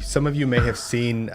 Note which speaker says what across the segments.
Speaker 1: some of you may have seen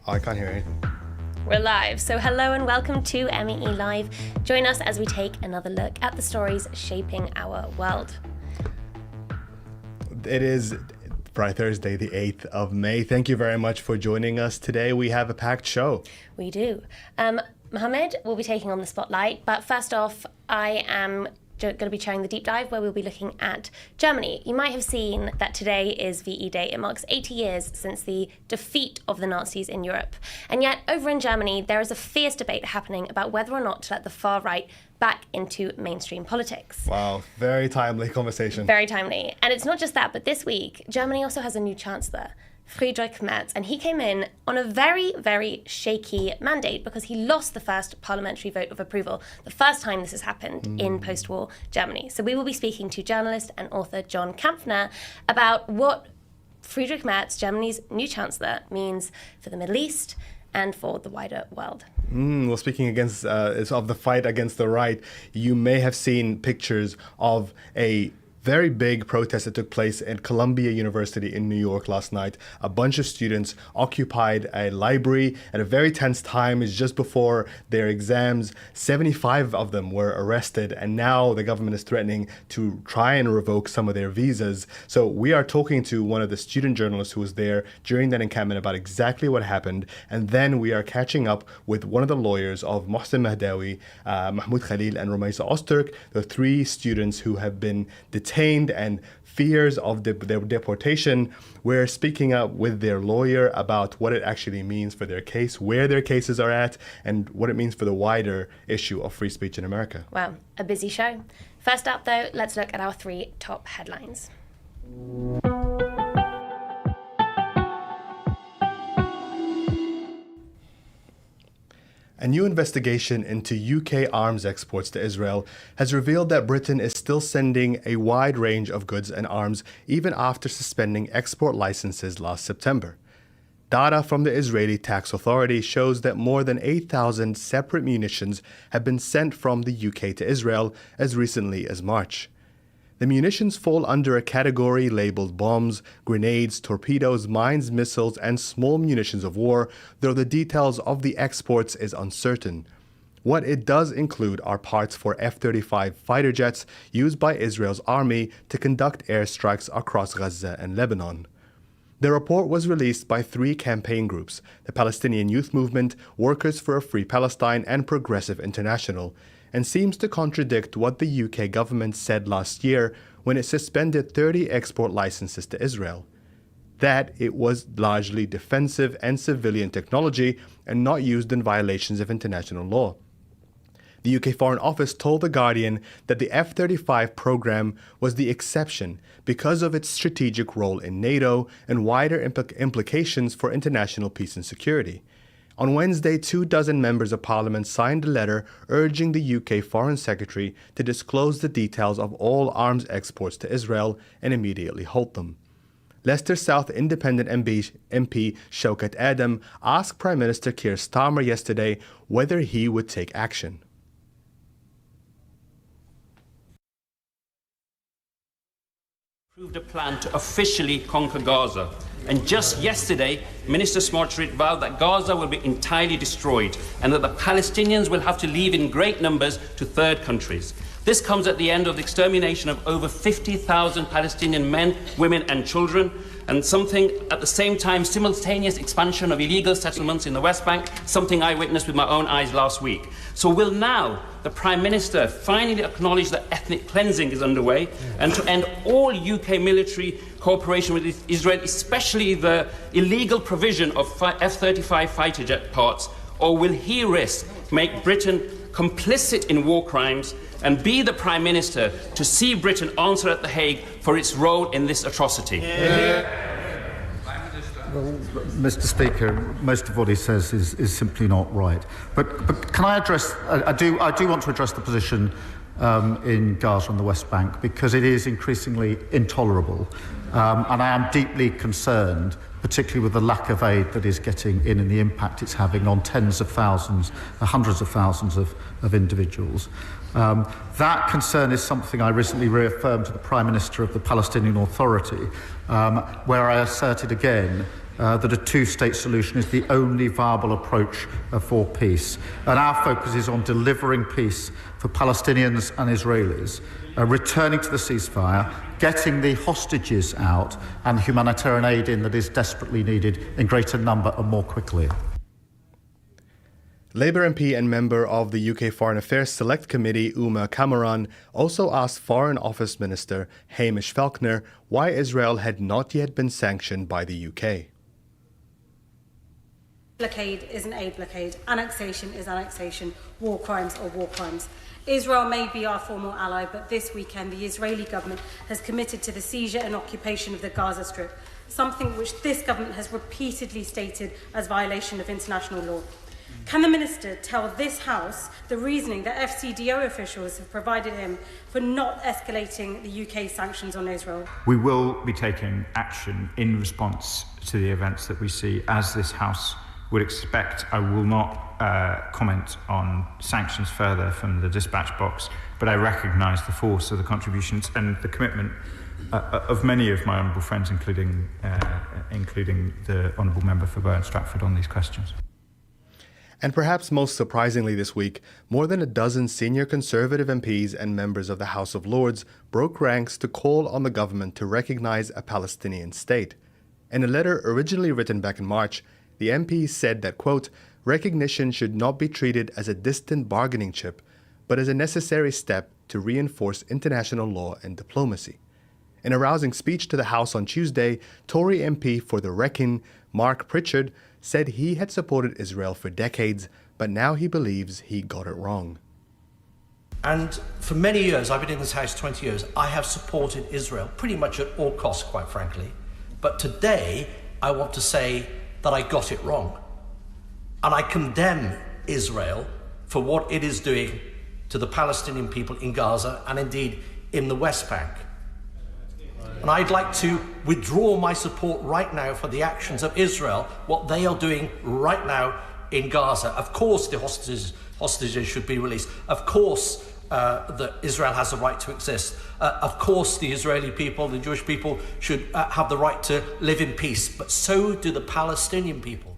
Speaker 1: I can't hear anything.
Speaker 2: We're live. So hello and welcome to MEELive. Join us as we take another look at the stories shaping our world.
Speaker 1: It is Friday, Thursday, the 8th of May. Thank you very much for joining us today. We have a packed show.
Speaker 2: We do. Mohammed will be taking on the spotlight, but first off, I am going to be sharing the deep dive where we'll be looking at Germany. You might have seen that today is VE Day. It marks 80 years since the defeat of the Nazis in Europe. And yet, over in Germany, there is a fierce debate happening about whether or not to let the far right back into mainstream politics.
Speaker 1: Wow, very timely conversation.
Speaker 2: Very timely. And it's not just that, but this week, Germany also has a new chancellor, Friedrich Merz, and he came in on a very, very shaky mandate because he lost the first parliamentary vote of approval, the first time this has happened in post-war Germany. So we will be speaking to journalist and author John Kampfner about what Friedrich Merz, Germany's new chancellor, means for the Middle East and for the wider world.
Speaker 1: Well, speaking of the fight against the right, you may have seen pictures of a very big protest that took place at Columbia University in New York last night. A bunch of students occupied a library at a very tense time. It's just before their exams. 75 of them were arrested, and now the government is threatening to try and revoke some of their visas. So we are talking to one of the student journalists who was there during that encampment about exactly what happened, and then we are catching up with one of the lawyers of Mohsen Mahdawi, Mahmoud Khalil, and Rumaisa Ozturk, the three students who have been detained and fears of their deportation. We're speaking up with their lawyer about what it actually means for their case, where their cases are at, and what it means for the wider issue of free speech in America.
Speaker 2: Wow, a busy show. First up, though, let's look at our three top headlines.
Speaker 1: A new investigation into UK arms exports to Israel has revealed that Britain is still sending a wide range of goods and arms even after suspending export licenses last September. Data from the Israeli Tax Authority shows that more than 8,000 separate munitions have been sent from the UK to Israel as recently as March. The munitions fall under a category labeled bombs, grenades, torpedoes, mines, missiles, and small munitions of war, though the details of the exports is uncertain. What it does include are parts for F-35 fighter jets used by Israel's army to conduct airstrikes across Gaza and Lebanon. The report was released by three campaign groups: the Palestinian Youth Movement, Workers for a Free Palestine, and Progressive International, and seems to contradict what the UK government said last year when it suspended 30 export licenses to Israel. That it was largely defensive and civilian technology and not used in violations of international law. The UK Foreign Office told The Guardian that the F-35 program was the exception because of its strategic role in NATO and wider implications for international peace and security. On Wednesday, 24 members of parliament signed a letter urging the UK Foreign Secretary to disclose the details of all arms exports to Israel and immediately halt them. Leicester South Independent MP Shaukat Adam asked Prime Minister Keir Starmer yesterday whether he would take action.
Speaker 3: Approved a plan to officially conquer Gaza. And just yesterday, Minister Smotrich vowed that Gaza will be entirely destroyed and that the Palestinians will have to leave in great numbers to third countries. This comes at the end of the extermination of over 50,000 Palestinian men, women and children, and something at the same time simultaneous expansion of illegal settlements in the West Bank, something I witnessed with my own eyes last week. So will now the Prime Minister finally acknowledge that ethnic cleansing is underway and to end all UK military cooperation with Israel, especially the illegal provision of F-35 fighter jet parts, or will he risk make Britain complicit in war crimes and be the Prime Minister to see Britain answer at The Hague for its role in this atrocity?
Speaker 4: Well, Mr. Speaker, most of what he says is simply not right. But can I address? I do want to address the position in Gaza and the West Bank, because it is increasingly intolerable, and I am deeply concerned, particularly with the lack of aid that is getting in and the impact it's having on tens of thousands, hundreds of thousands of individuals. That concern is something I recently reaffirmed to the Prime Minister of the Palestinian Authority, where I asserted again that a two-state solution is the only viable approach for peace. And our focus is on delivering peace for Palestinians and Israelis, returning to the ceasefire, getting the hostages out, and humanitarian aid in that is desperately needed in greater number and more quickly.
Speaker 1: Labour MP and member of the UK Foreign Affairs Select Committee, Uma Cameron, also asked Foreign Office Minister Hamish Falconer why Israel had not yet been sanctioned by the UK.
Speaker 5: Blockade is an aid blockade. Annexation is annexation. War crimes are war crimes. Israel may be our former ally, but this weekend the Israeli government has committed to the seizure and occupation of the Gaza Strip, something which this government has repeatedly stated as violation of international law. Can the Minister tell this House the reasoning that FCDO officials have provided him for not escalating the UK sanctions on Israel?
Speaker 6: We will be taking action in response to the events that we see, as this House would expect. I will not comment on sanctions further from the dispatch box, but I recognise the force of the contributions and the commitment of many of my honourable friends, including the Honourable Member for Burn Stratford, on these questions.
Speaker 1: And perhaps most surprisingly this week, more than a dozen senior Conservative MPs and members of the House of Lords broke ranks to call on the government to recognise a Palestinian state. In a letter originally written back in March, the MPs said that, quote, recognition should not be treated as a distant bargaining chip, but as a necessary step to reinforce international law and diplomacy. In a rousing speech to the House on Tuesday, Tory MP for the Wrecking, Mark Pritchard, said he had supported Israel for decades, but now he believes he got it wrong.
Speaker 7: And for many years, I've been in this House 20 years, I have supported Israel pretty much at all costs, quite frankly. But today, I want to say that I got it wrong. And I condemn Israel for what it is doing to the Palestinian people in Gaza and indeed in the West Bank. And I'd like to withdraw my support right now for the actions of Israel, what they are doing right now in Gaza. Of course the hostages should be released. Of course that Israel has a right to exist. Of course the Israeli people, the Jewish people should have the right to live in peace. But so do the Palestinian people.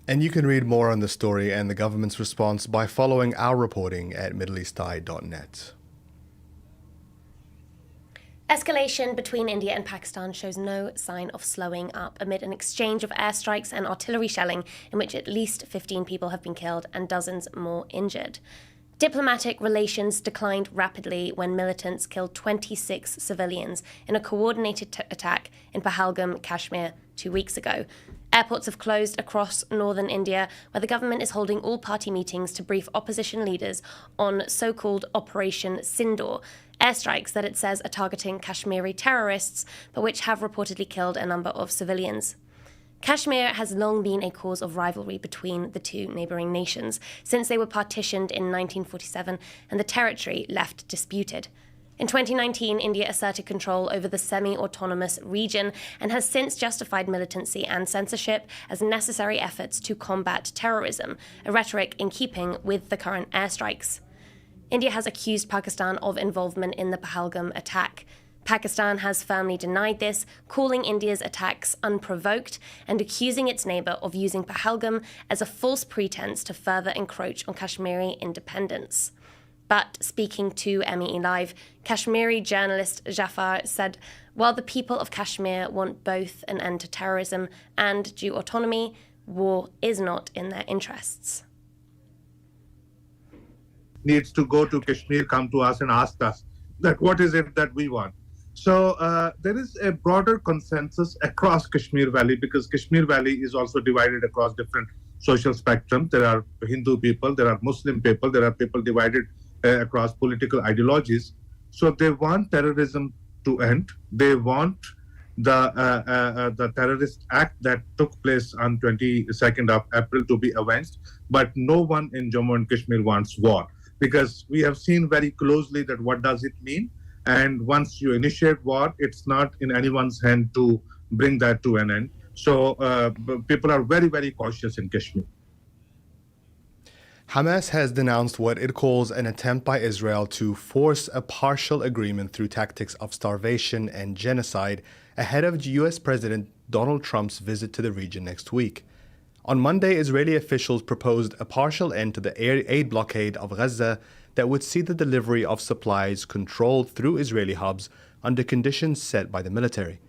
Speaker 1: And you can read more on the story and the government's response by following our reporting at middleeasteye.net.
Speaker 2: Escalation between India and Pakistan shows no sign of slowing up amid an exchange of airstrikes and artillery shelling in which at least 15 people have been killed and dozens more injured. Diplomatic relations declined rapidly when militants killed 26 civilians in a coordinated attack in Pahalgam, Kashmir, 2 weeks ago. Airports have closed across northern India, where the government is holding all-party meetings to brief opposition leaders on so-called Operation Sindoor, airstrikes that it says are targeting Kashmiri terrorists, but which have reportedly killed a number of civilians. Kashmir has long been a cause of rivalry between the two neighbouring nations, since they were partitioned in 1947 and the territory left disputed. In 2019, India asserted control over the semi-autonomous region and has since justified militancy and censorship as necessary efforts to combat terrorism, a rhetoric in keeping with the current airstrikes. India has accused Pakistan of involvement in the Pahalgam attack. Pakistan has firmly denied this, calling India's attacks unprovoked and accusing its neighbour of using Pahalgam as a false pretense to further encroach on Kashmiri independence. But speaking to MEELive, Kashmiri journalist Jafar said, while the people of Kashmir want both an end to terrorism and due autonomy, war is not in their interests.
Speaker 8: Needs to go to Kashmir, come to us and ask us that what is it that we want. So there is a broader consensus across Kashmir Valley, because Kashmir Valley is also divided across different social spectrums. There are Hindu people, there are Muslim people, there are people divided across political ideologies. So they want terrorism to end. They want the terrorist act that took place on 22nd of April to be avenged. But no one in Jammu and Kashmir wants war, because we have seen very closely that what does it mean. And once you initiate war, it's not in anyone's hand to bring that to an end. So people are very, very cautious in Kashmir.
Speaker 1: Hamas has denounced what it calls an attempt by Israel to force a partial agreement through tactics of starvation and genocide ahead of US President Donald Trump's visit to the region next week. On Monday, Israeli officials proposed a partial end to the aid blockade of Gaza that would see the delivery of supplies controlled through Israeli hubs under conditions set by the military.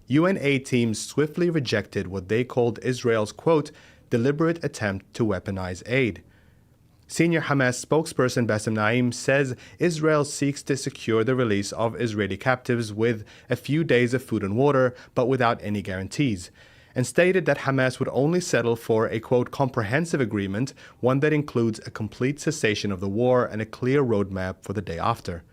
Speaker 1: UN aid teams swiftly rejected what they called Israel's, quote, deliberate attempt to weaponize aid. Senior Hamas spokesperson Bassem Naim says Israel seeks to secure the release of Israeli captives with a few days of food and water, but without any guarantees, and stated that Hamas would only settle for a, quote, comprehensive agreement, one that includes a complete cessation of the war and a clear roadmap for the day after.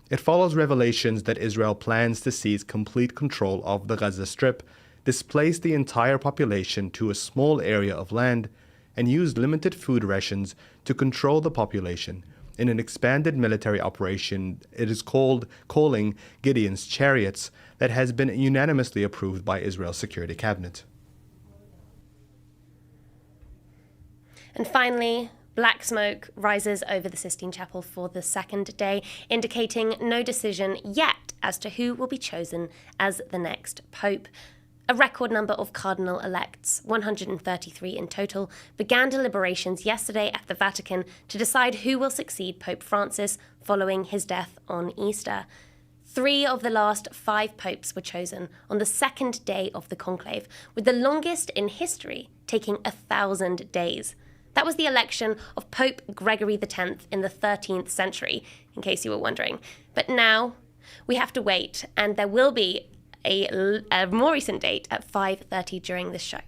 Speaker 1: It follows revelations that Israel plans to seize complete control of the Gaza Strip, displace the entire population to a small area of land, and use limited food rations to control the population in an expanded military operation it is calling Gideon's Chariots, that has been unanimously approved by Israel's Security Cabinet.
Speaker 2: And finally, black smoke rises over the Sistine Chapel for the second day, indicating no decision yet as to who will be chosen as the next pope. A record number of cardinal-elects, 133 in total, began deliberations yesterday at the Vatican to decide who will succeed Pope Francis following his death on Easter. 3 of the last 5 popes were chosen on the second day of the conclave, with the longest in history taking 1,000 days. That was the election of Pope Gregory X in the 13th century, in case you were wondering. But now we have to wait, and there will be a more recent date at 5:30 during this show.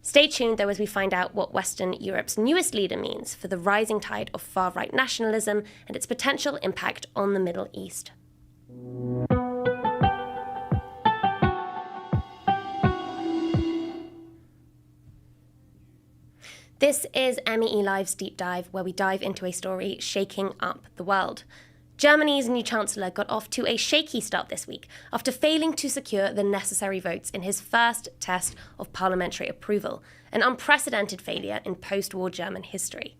Speaker 2: Stay tuned, though, as we find out what Western Europe's newest leader means for the rising tide of far-right nationalism and its potential impact on the Middle East. This is MEELive's Deep Dive, where we dive into a story shaking up the world. Germany's new Chancellor got off to a shaky start this week after failing to secure the necessary votes in his first test of parliamentary approval, an unprecedented failure in post-war German history.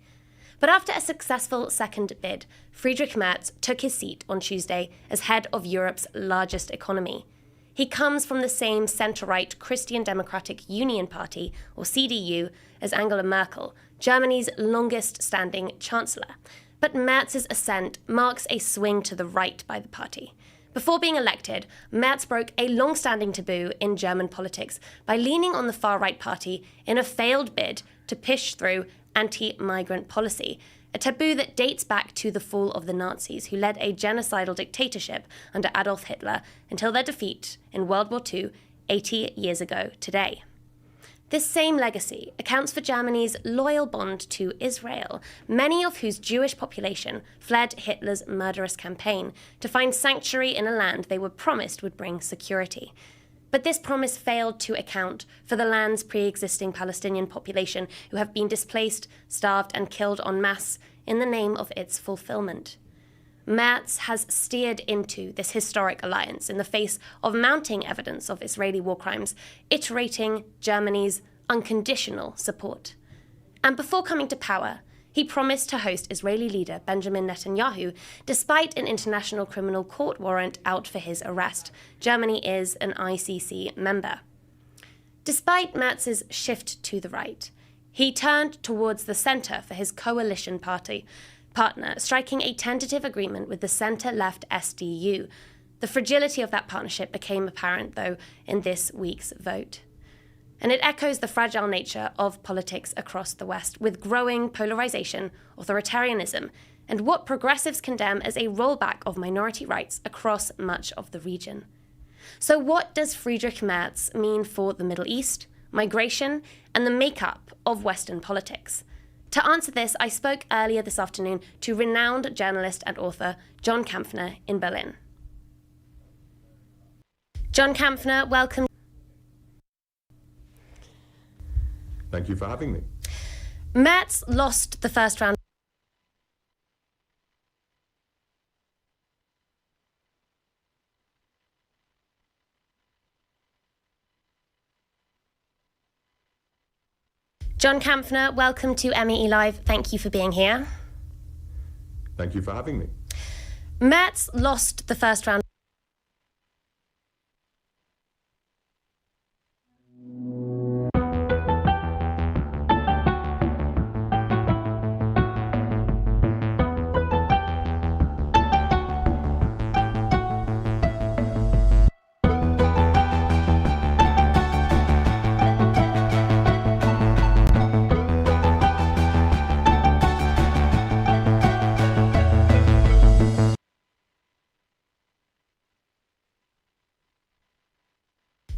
Speaker 2: But after a successful second bid, Friedrich Merz took his seat on Tuesday as head of Europe's largest economy. He comes from the same centre-right Christian Democratic Union Party, or CDU, as Angela Merkel, Germany's longest-standing chancellor. But Merz's ascent marks a swing to the right by the party. Before being elected, Merz broke a long-standing taboo in German politics by leaning on the far-right party in a failed bid to push through anti-migrant policy, a taboo that dates back to the fall of the Nazis, who led a genocidal dictatorship under Adolf Hitler until their defeat in World War II 80 years ago today. This same legacy accounts for Germany's loyal bond to Israel, many of whose Jewish population fled Hitler's murderous campaign to find sanctuary in a land they were promised would bring security. But this promise failed to account for the land's pre-existing Palestinian population who have been displaced, starved, and killed en masse in the name of its fulfillment. Merz has steered into this historic alliance in the face of mounting evidence of Israeli war crimes, iterating Germany's unconditional support. And before coming to power, he promised to host Israeli leader Benjamin Netanyahu, despite an International Criminal Court warrant out for his arrest. Germany is an ICC member. Despite Merz's shift to the right, he turned towards the centre for his coalition party, partner, striking a tentative agreement with the centre-left SDU. The fragility of that partnership became apparent, though, in this week's vote. And it echoes the fragile nature of politics across the West, with growing polarisation, authoritarianism, and what progressives condemn as a rollback of minority rights across much of the region. So what does Friedrich Merz mean for the Middle East, migration, and the makeup of Western politics? To answer this, I spoke earlier this afternoon to renowned journalist and author John Kampfner in Berlin. John Kampfner, welcome.
Speaker 9: Thank you for having me.
Speaker 2: Merz lost the first round. John Kampfner, welcome to MEELive. Thank you for being here.
Speaker 9: Thank you for having me.
Speaker 2: Merz lost the first round.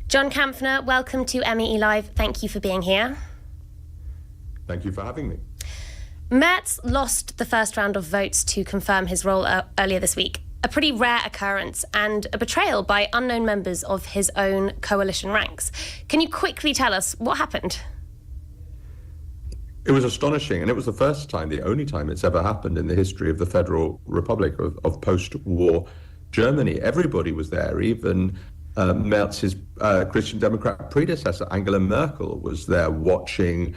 Speaker 2: John Kampfner, welcome to MEELive. Thank you for being here.
Speaker 9: Thank you for having me.
Speaker 2: Merz lost the first round of votes to confirm his role earlier this week. A pretty rare occurrence and a betrayal by unknown members of his own coalition ranks. Can you quickly tell us what happened?
Speaker 9: It was astonishing, and it was the first time, the only time it's ever happened in the history of the Federal Republic of post-war Germany. Everybody was there, even Merz's Christian Democrat predecessor, Angela Merkel, was there watching.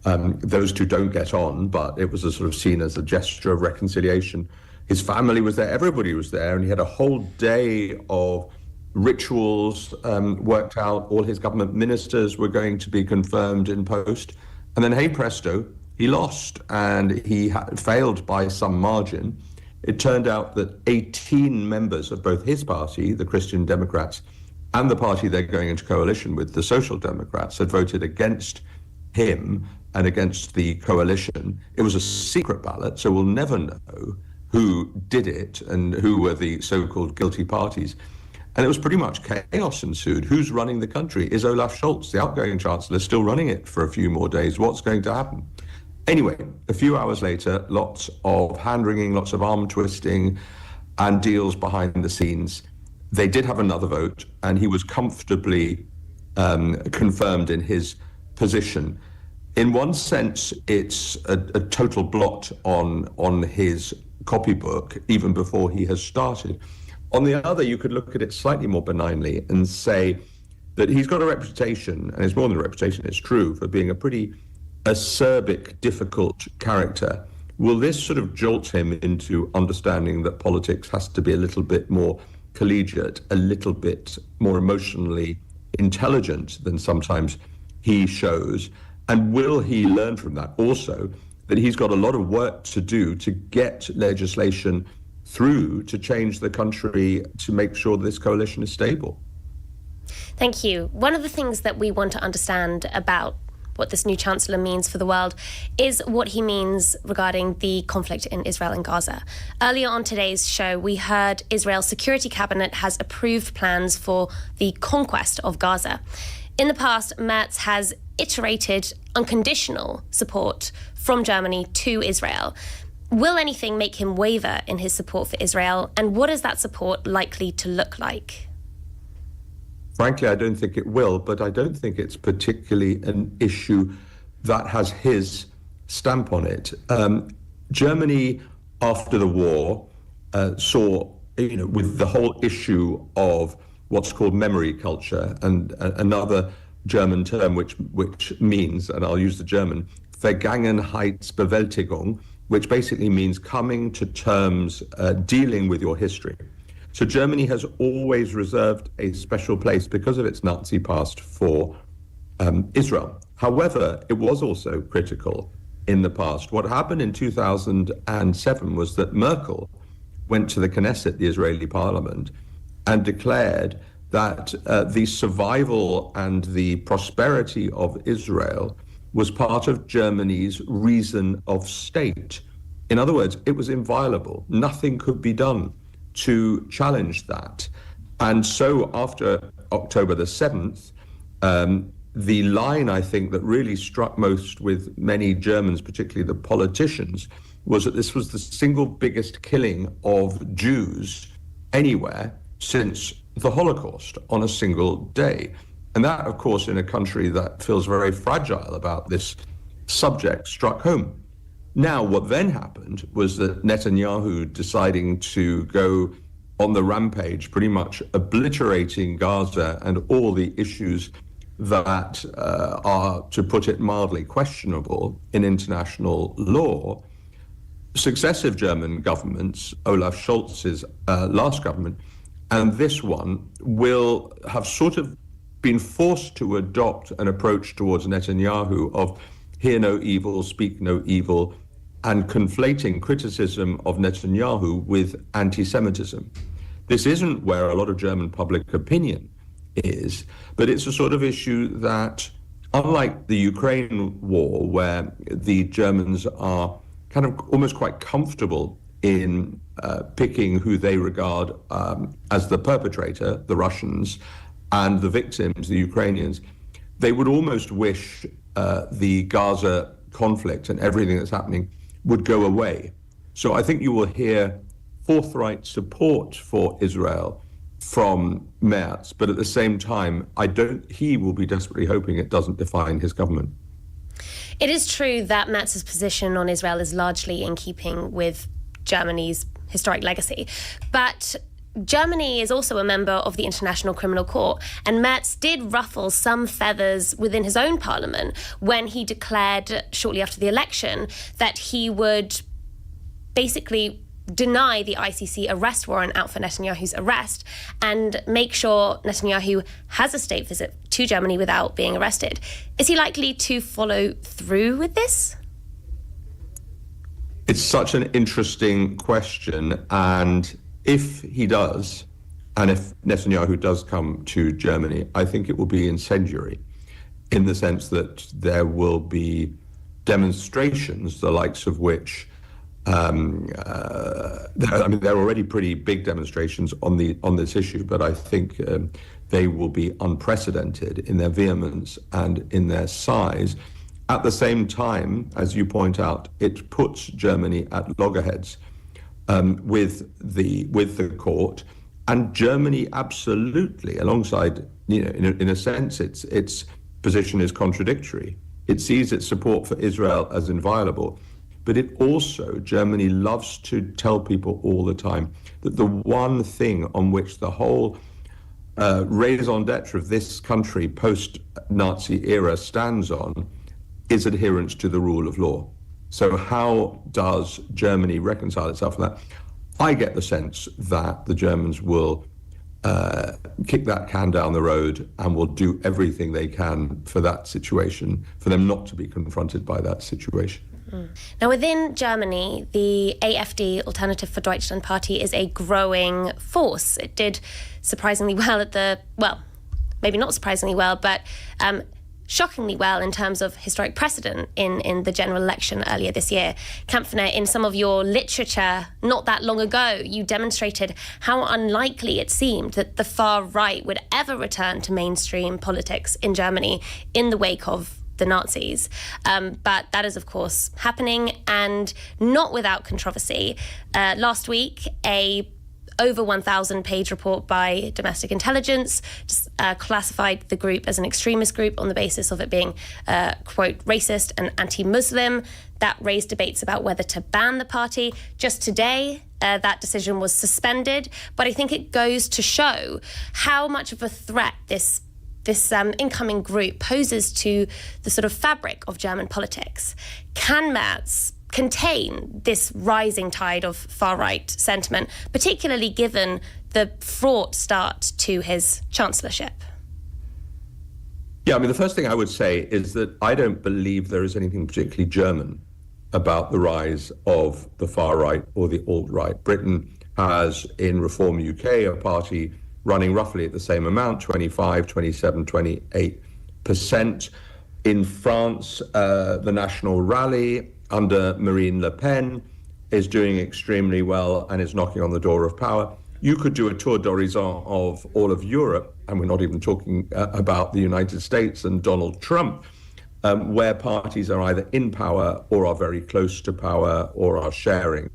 Speaker 9: Those two don't get on, but it was a sort of seen as a gesture of reconciliation. His family was there, everybody was there, and he had a whole day of rituals worked out. All his government ministers were going to be confirmed in post. And then, hey presto, he lost, and he failed by some margin. It turned out that 18 members of both his party, the Christian Democrats, and the party they're going into coalition with, the Social Democrats, had voted against him and against the coalition. It was a secret ballot, so we'll never know who did it and who were the so-called guilty parties. And it was pretty much chaos ensued. Who's running the country? Is Olaf Scholz, the outgoing chancellor, still running it for a few more days? What's going to happen? Anyway, a few hours later, lots of hand-wringing, lots of arm twisting and deals behind the scenes. They did have another vote, and he was comfortably confirmed in his position. In one sense, it's a total blot on his copybook, even before he has started. On the other, you could look at it slightly more benignly and say that he's got a reputation, and it's more than a reputation, it's true, for being a pretty acerbic, difficult character. Will this sort of jolt him into understanding that politics has to be a little bit more collegiate, a little bit more emotionally intelligent than sometimes he shows? And will he learn from that also that he's got a lot of work to do to get legislation through to change the country, to make sure this coalition is stable?
Speaker 2: Thank you. One of the things that we want to understand about what this new chancellor means for the world is what he means regarding the conflict in Israel and Gaza. Earlier on today's show, we heard Israel's Security Cabinet has approved plans for the conquest of Gaza. In the past, Merz has iterated unconditional support from Germany to Israel. Will anything make him waver in his support for Israel? And what is that support likely to look like?
Speaker 9: Frankly, I don't think it will, but I don't think it's particularly an issue that has his stamp on it. Germany, after the war, saw, with the whole issue of what's called memory culture, and another German term which means, and I'll use the German, Vergangenheitsbewältigung, which basically means coming to terms, dealing with your history. So Germany has always reserved a special place because of its Nazi past for Israel. However, it was also critical in the past. What happened in 2007 was that Merkel went to the Knesset, the Israeli parliament, and declared that the survival and the prosperity of Israel was part of Germany's reason of state. In other words, it was inviolable. Nothing could be done to challenge that. And so after October the 7th, the line, I think, that really struck most with many Germans, particularly the politicians, was that this was the single biggest killing of Jews anywhere since the Holocaust on a single day. And that, of course, in a country that feels very fragile about this subject, struck home. Now, what then happened was that Netanyahu deciding to go on the rampage, pretty much obliterating Gaza and all the issues that are, to put it mildly, questionable in international law. Successive German governments, Olaf Scholz's last government, and this one, will have sort of been forced to adopt an approach towards Netanyahu of hear no evil, speak no evil, and conflating criticism of Netanyahu with anti-Semitism. This isn't where a lot of German public opinion is, but it's a sort of issue that, unlike the Ukraine war, where the Germans are kind of almost quite comfortable in picking who they regard as the perpetrator, the Russians, and the victims, the Ukrainians, they would almost wish the Gaza conflict and everything that's happening would go away. So I think you will hear forthright support for Israel from Merz, but at the same time, he will be desperately hoping it doesn't define his government.
Speaker 2: It is true that Merz's position on Israel is largely in keeping with Germany's historic legacy, but Germany is also a member of the International Criminal Court, and Merz did ruffle some feathers within his own parliament when he declared shortly after the election that he would basically deny the ICC arrest warrant out for Netanyahu's arrest and make sure Netanyahu has a state visit to Germany without being arrested. Is he likely to follow through with this?
Speaker 9: It's such an interesting question, and if he does, and if Netanyahu does come to Germany, I think it will be incendiary in the sense that there will be demonstrations, the likes of which there are already pretty big demonstrations on this issue, but I think they will be unprecedented in their vehemence and in their size. At the same time, as you point out, it puts Germany at loggerheads with the court, and Germany absolutely, alongside, in a sense, its position is contradictory. It sees its support for Israel as inviolable. But it also, Germany loves to tell people all the time that the one thing on which the whole raison d'etre of this country post-Nazi era stands on is adherence to the rule of law. So how does Germany reconcile itself with that? I get the sense that the Germans will kick that can down the road and will do everything they can for that situation, for them not to be confronted by that situation.
Speaker 2: Now, within Germany, the AfD, Alternative for Deutschland Party, is a growing force. It did surprisingly well maybe not surprisingly well, but shockingly well in terms of historic precedent in the general election earlier this year. Kampfner, in some of your literature not that long ago, you demonstrated how unlikely it seemed that the far right would ever return to mainstream politics in Germany in the wake of the Nazis. But that is, of course, happening, and not without controversy. Last week, a over 1,000-page report by Domestic Intelligence classified the group as an extremist group on the basis of it being, quote, racist and anti-Muslim. That raised debates about whether to ban the party. Just today, that decision was suspended, but I think it goes to show how much of a threat this incoming group poses to the sort of fabric of German politics. Can Merz contain this rising tide of far-right sentiment, particularly given the fraught start to his chancellorship?
Speaker 9: Yeah, I mean, the first thing I would say is that I don't believe there is anything particularly German about the rise of the far right or the alt-right. Britain has, in Reform UK, a party running roughly at the same amount, 25, 27, 28%. In France, the National Rally under Marine Le Pen is doing extremely well and is knocking on the door of power. You could do a tour d'horizon of all of Europe, and we're not even talking about the United States and Donald Trump, where parties are either in power or are very close to power or are sharing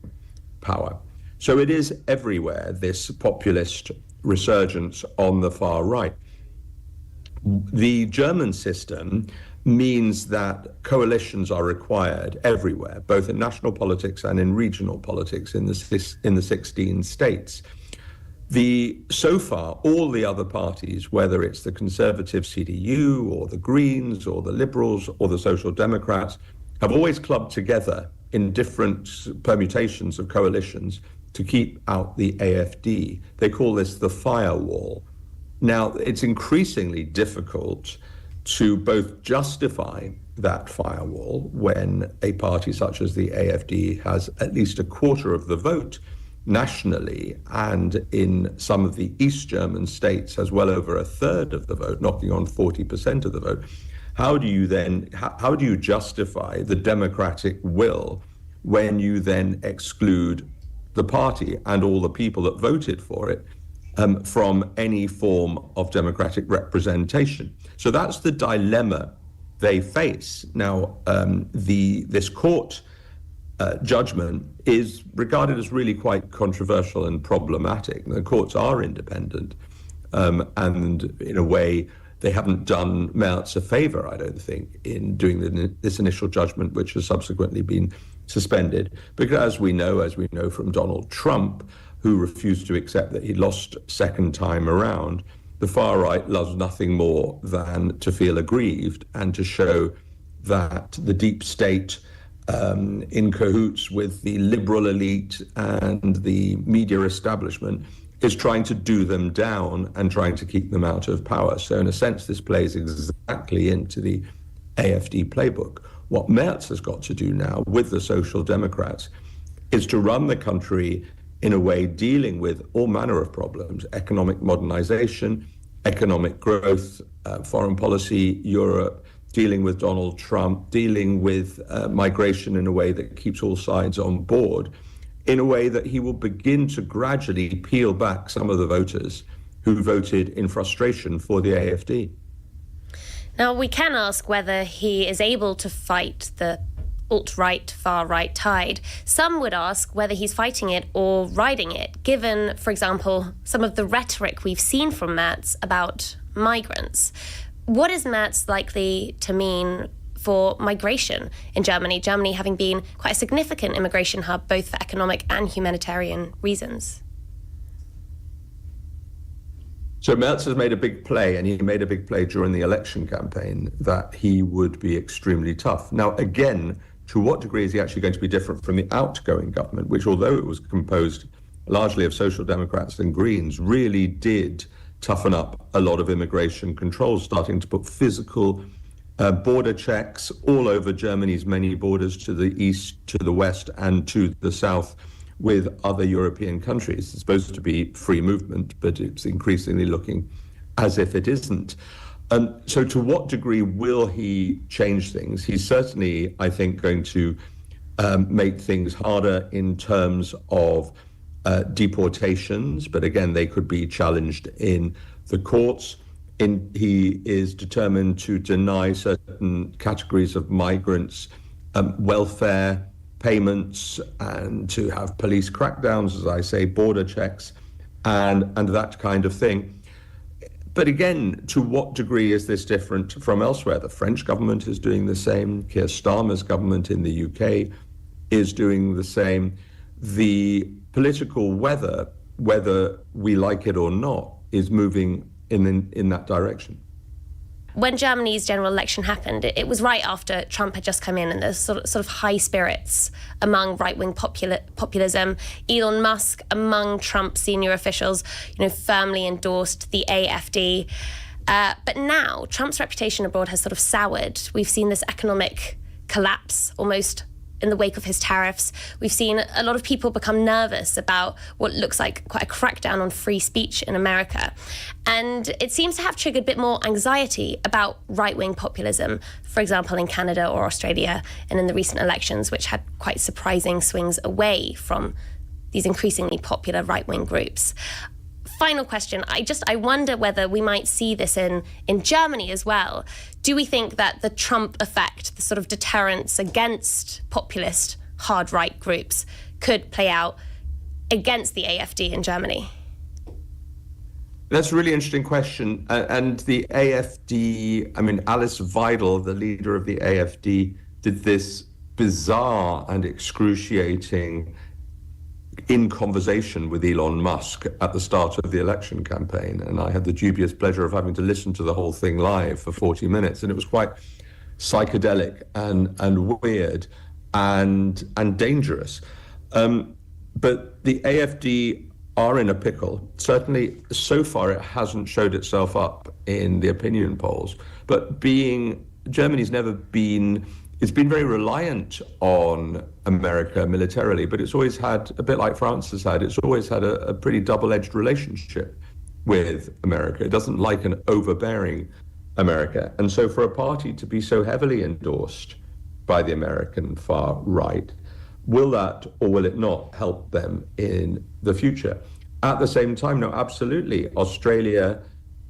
Speaker 9: power. So it is everywhere, this populist resurgence on the far right. The German system means that coalitions are required everywhere, both in national politics and in regional politics in the 16 states. So far, all the other parties, whether it's the Conservative CDU or the Greens or the Liberals or the Social Democrats, have always clubbed together in different permutations of coalitions to keep out the AfD. They call this the firewall. Now, it's increasingly difficult to both justify that firewall when a party such as the AfD has at least a quarter of the vote nationally, and in some of the East German states has well over a third of the vote, knocking on 40% of the vote. How do you justify the democratic will when you then exclude the party and all the people that voted for it from any form of democratic representation? So that's the dilemma they face. Now, this court judgment is regarded as really quite controversial and problematic. The courts are independent, and in a way, they haven't done Merz a favor, I don't think, in doing this initial judgment, which has subsequently been suspended. Because as we know from Donald Trump, who refused to accept that he lost second time around, the far right loves nothing more than to feel aggrieved and to show that the deep state, in cahoots with the liberal elite and the media establishment, is trying to do them down and trying to keep them out of power. So in a sense, this plays exactly into the AfD playbook. What Merz has got to do now with the Social Democrats is to run the country in a way dealing with all manner of problems: economic modernization, economic growth, foreign policy, Europe, dealing with Donald Trump, dealing with migration in a way that keeps all sides on board, in a way that he will begin to gradually peel back some of the voters who voted in frustration for the AfD.
Speaker 2: Now, we can ask whether he is able to fight the alt-right, far-right tide. Some would ask whether he's fighting it or riding it, given, for example, some of the rhetoric we've seen from Merz about migrants. What is Merz likely to mean for migration in Germany? Germany having been quite a significant immigration hub, both for economic and humanitarian reasons.
Speaker 9: So Merz has made a big play, and he made a big play during the election campaign, that he would be extremely tough. Now, again, to what degree is he actually going to be different from the outgoing government, which, although it was composed largely of Social Democrats and Greens, really did toughen up a lot of immigration controls, starting to put physical border checks all over Germany's many borders, to the east, to the west, and to the south, with other European countries. It's supposed to be free movement, but it's increasingly looking as if it isn't. So to what degree will he change things? He's certainly, I think, going to make things harder in terms of deportations, but again, they could be challenged in the courts. He is determined to deny certain categories of migrants welfare payments, and to have police crackdowns, as I say, border checks, and that kind of thing. But again, to what degree is this different from elsewhere? The French government is doing the same. Keir Starmer's government in the UK is doing the same. The political weather, whether we like it or not, is moving in that direction.
Speaker 2: When Germany's general election happened, it was right after Trump had just come in, and there's sort of high spirits among right-wing populism. Elon Musk, among Trump's senior officials, firmly endorsed the AfD. But now Trump's reputation abroad has sort of soured. We've seen this economic collapse almost in the wake of his tariffs. We've seen a lot of people become nervous about what looks like quite a crackdown on free speech in America. And it seems to have triggered a bit more anxiety about right-wing populism, for example, in Canada or Australia, and in the recent elections, which had quite surprising swings away from these increasingly popular right-wing groups. Final question. I wonder whether we might see this in Germany as well. Do we think that the Trump effect, the sort of deterrence against populist hard right groups, could play out against the AfD in Germany?
Speaker 9: That's a really interesting question. And the AfD, I mean, Alice Weidel, the leader of the AfD, did this bizarre and excruciating in conversation with Elon Musk at the start of the election campaign. And I had the dubious pleasure of having to listen to the whole thing live for 40 minutes. And it was quite psychedelic and weird and dangerous. But the AfD are in a pickle. Certainly, so far, it hasn't showed itself up in the opinion polls. But Germany's never been, it's been very reliant on America militarily, but it's always had, a bit like France has had, it's always had a pretty double-edged relationship with America. It doesn't like an overbearing America. And so for a party to be so heavily endorsed by the American far right, will that or will it not help them in the future? At the same time, no, absolutely. Australia,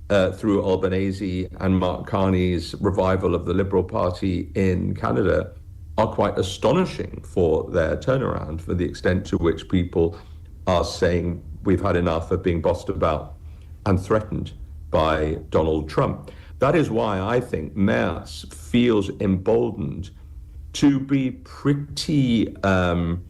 Speaker 9: through Albanese and Mark Carney's revival of the Liberal Party in Canada, are quite astonishing for their turnaround, for the extent to which people are saying we've had enough of being bossed about and threatened by Donald Trump. That is why I think Merz feels emboldened to be pretty in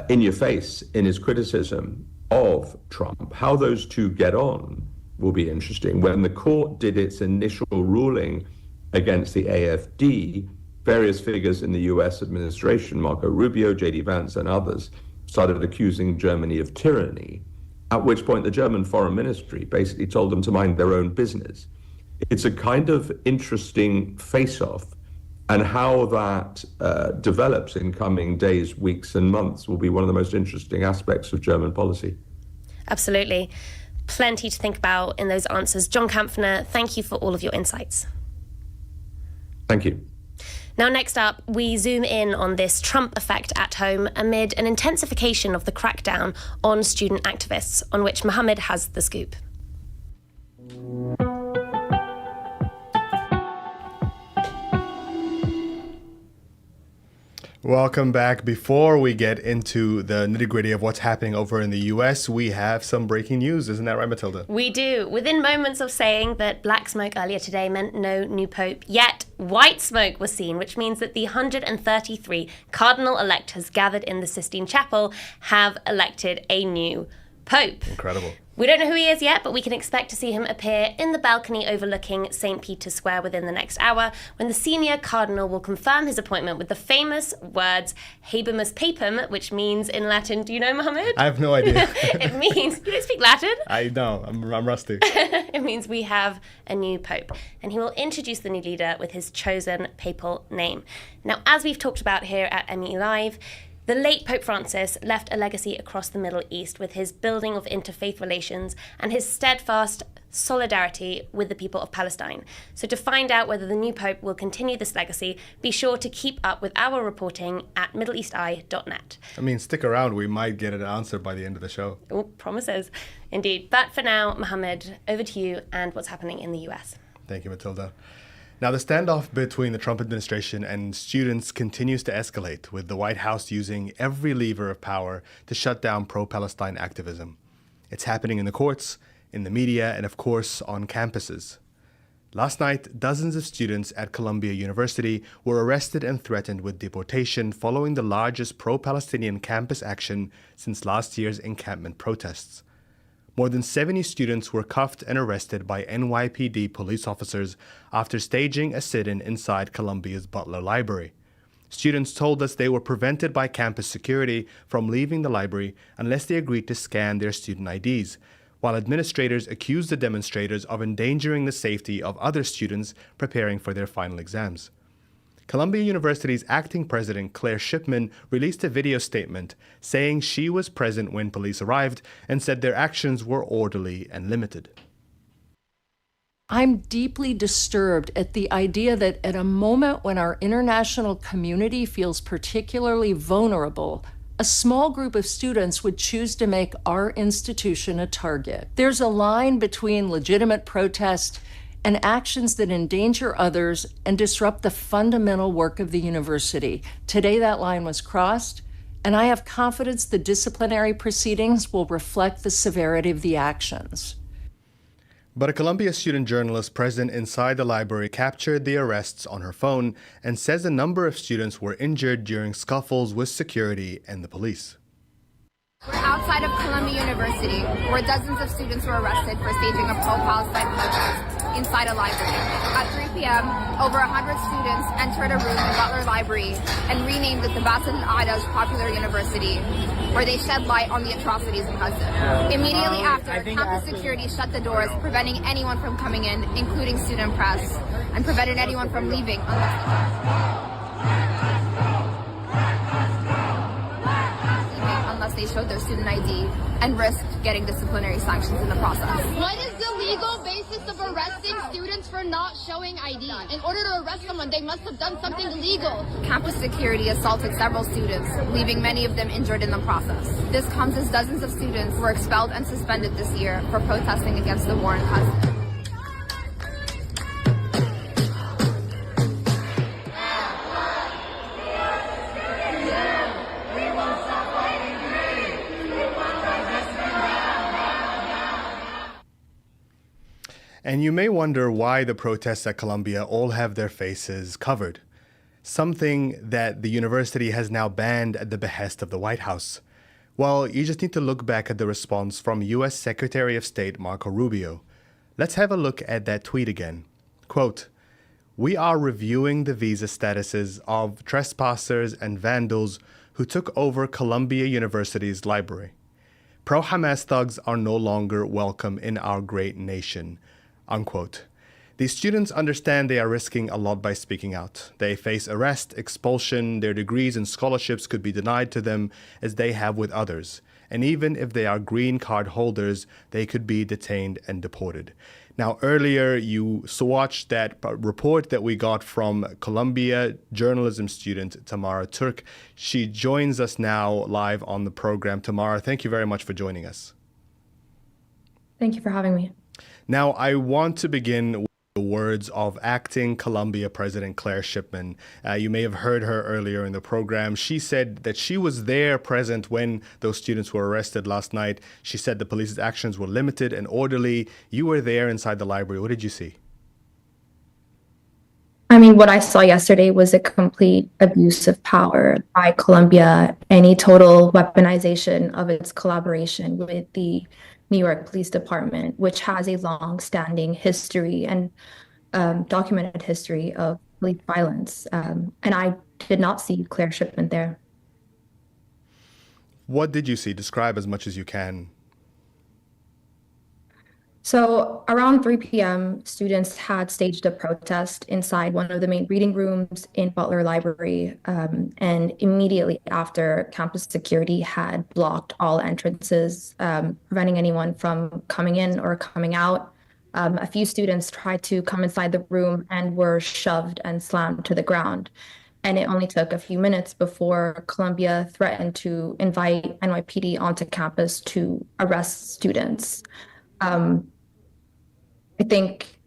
Speaker 9: your face in his criticism of Trump. How those two get on will be interesting. When the court did its initial ruling against the AfD, various figures in the US administration, Marco Rubio, J.D. Vance, and others, started accusing Germany of tyranny, at which point the German foreign ministry basically told them to mind their own business. It's a kind of interesting face-off, and how that develops in coming days, weeks, and months will be one of the most interesting aspects of German policy.
Speaker 2: Absolutely. Plenty to think about in those answers. John Kampfner, thank you for all of your insights.
Speaker 9: Thank you.
Speaker 2: Now, next up, we zoom in on this Trump effect at home amid an intensification of the crackdown on student activists, on which Mohammed has the scoop.
Speaker 1: Welcome back. Before we get into the nitty-gritty of what's happening over in the US, we have some breaking news. Isn't that right, Matilda?
Speaker 2: We do. Within moments of saying that black smoke earlier today meant no new pope, yet white smoke was seen, which means that the 133 cardinal electors gathered in the Sistine Chapel have elected a new pope.
Speaker 1: Incredible.
Speaker 2: We don't know who he is yet, but we can expect to see him appear in the balcony overlooking St. Peter's Square within the next hour, when the senior cardinal will confirm his appointment with the famous words Habemus Papam, which means in Latin, do you know, Mohammed?
Speaker 1: I have no idea.
Speaker 2: It means, you don't speak Latin?
Speaker 1: I know, I'm rusty.
Speaker 2: It means we have a new pope, and he will introduce the new leader with his chosen papal name. Now, as we've talked about here at MEELive, the late Pope Francis left a legacy across the Middle East with his building of interfaith relations and his steadfast solidarity with the people of Palestine. So to find out whether the new Pope will continue this legacy, be sure to keep up with our reporting at middleeasteye.net.
Speaker 1: I mean, stick around. We might get an answer by the end of the show.
Speaker 2: Oh, promises. Indeed. But for now, Mohammed, over to you and what's happening in the US.
Speaker 1: Thank you, Matilda. Now, the standoff between the Trump administration and students continues to escalate, with the White House using every lever of power to shut down pro-Palestine activism. It's happening in the courts, in the media, and of course, on campuses. Last night, dozens of students at Columbia University were arrested and threatened with deportation following the largest pro-Palestinian campus action since last year's encampment protests. More than 70 students were cuffed and arrested by NYPD police officers after staging a sit-in inside Columbia's Butler Library. Students told us they were prevented by campus security from leaving the library unless they agreed to scan their student IDs, while administrators accused the demonstrators of endangering the safety of other students preparing for their final exams. Columbia University's acting president, Claire Shipman, released a video statement saying she was present when police arrived and said their actions were orderly and limited.
Speaker 10: I'm deeply disturbed at the idea that at a moment when our international community feels particularly vulnerable, a small group of students would choose to make our institution a target. There's a line between legitimate protest and actions that endanger others and disrupt the fundamental work of the university. Today, that line was crossed, and I have confidence the disciplinary proceedings will reflect the severity of the actions.
Speaker 1: But a Columbia student journalist present inside the library captured the arrests on her phone and says a number of students were injured during scuffles with security and the police.
Speaker 11: We're outside of Columbia University, where dozens of students were arrested for staging a pro-Palestine protest inside a library. At 3 p.m., over 100 students entered a room in Butler Library and renamed it the Bassett and Ida's Popular University, where they shed light on the atrocities in Gaza. Immediately after, campus security shut the doors, preventing anyone from coming in, including student press, and prevented anyone from leaving unless they showed their student ID and risked getting disciplinary sanctions in the process.
Speaker 12: What is the legal basis of arresting students for not showing ID? In order to arrest someone, they must have done something illegal.
Speaker 11: Campus security assaulted several students, leaving many of them injured in the process. This comes as dozens of students were expelled and suspended this year for protesting against the war in Gaza.
Speaker 1: And you may wonder why the protests at Columbia all have their faces covered, something that the university has now banned at the behest of the White House. Well, you just need to look back at the response from U.S. Secretary of State Marco Rubio. Let's have a look at that tweet again. Quote, "We are reviewing the visa statuses of trespassers and vandals who took over Columbia University's library. Pro-Hamas thugs are no longer welcome in our great nation." Unquote. These students understand they are risking a lot by speaking out. They face arrest, expulsion, their degrees and scholarships could be denied to them as they have with others. And even if they are green card holders, they could be detained and deported. Now, earlier you watched that report that we got from Columbia journalism student Tamara Turk. She joins us now live on the program. Tamara, thank you very much for joining us.
Speaker 13: Thank you for having me.
Speaker 1: Now, I want to begin with the words of acting Columbia President Claire Shipman. You may have heard her earlier in the program. She said that she was there present when those students were arrested last night. She said the police's actions were limited and orderly. You were there inside the library. What did you see?
Speaker 13: I mean, what I saw yesterday was a complete abuse of power by Columbia, any total weaponization of its collaboration with the New York Police Department, which has a long-standing history and documented history of police violence. And I did not see Claire Shipman there.
Speaker 1: What did you see? Describe as much as you can.
Speaker 13: So around 3 p.m., students had staged a protest inside one of the main reading rooms in Butler Library. And immediately after, campus security had blocked all entrances, preventing anyone from coming in or coming out. A few students tried to come inside the room and were shoved and slammed to the ground. And it only took a few minutes before Columbia threatened to invite NYPD onto campus to arrest students. I think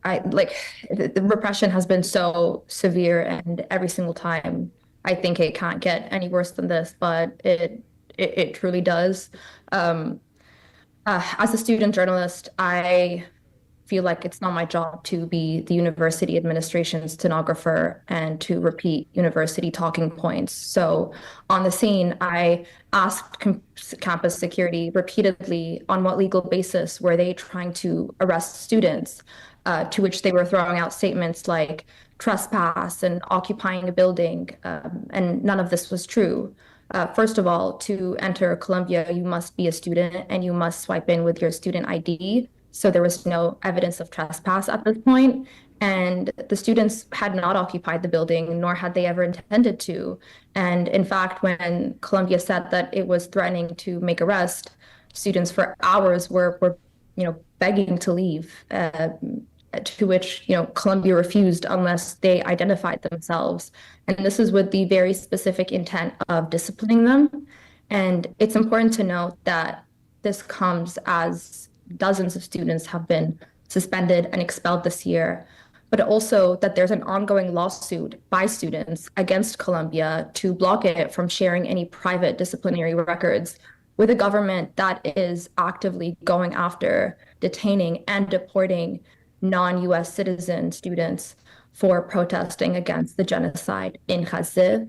Speaker 13: the repression has been so severe, and every single time I think it can't get any worse than this, but it truly does. As a student journalist, I feel like it's not my job to be the university administration's stenographer and to repeat university talking points. So on the scene, I asked campus security repeatedly on what legal basis were they trying to arrest students, to which they were throwing out statements like trespass and occupying a building, and none of this was true. First of all, to enter Columbia, you must be a student and you must swipe in with your student ID. So there was no evidence of trespass at this point. And the students had not occupied the building, nor had they ever intended to. And in fact, when Colombia said that it was threatening to make arrest, students for hours were begging to leave, to which, Colombia refused unless they identified themselves. And this is with the very specific intent of disciplining them. And it's important to note that this comes as dozens of students have been suspended and expelled this year, but also that there's an ongoing lawsuit by students against Colombia to block it from sharing any private disciplinary records with a government that is actively going after detaining and deporting non-US citizen students for protesting against the genocide in Gaza.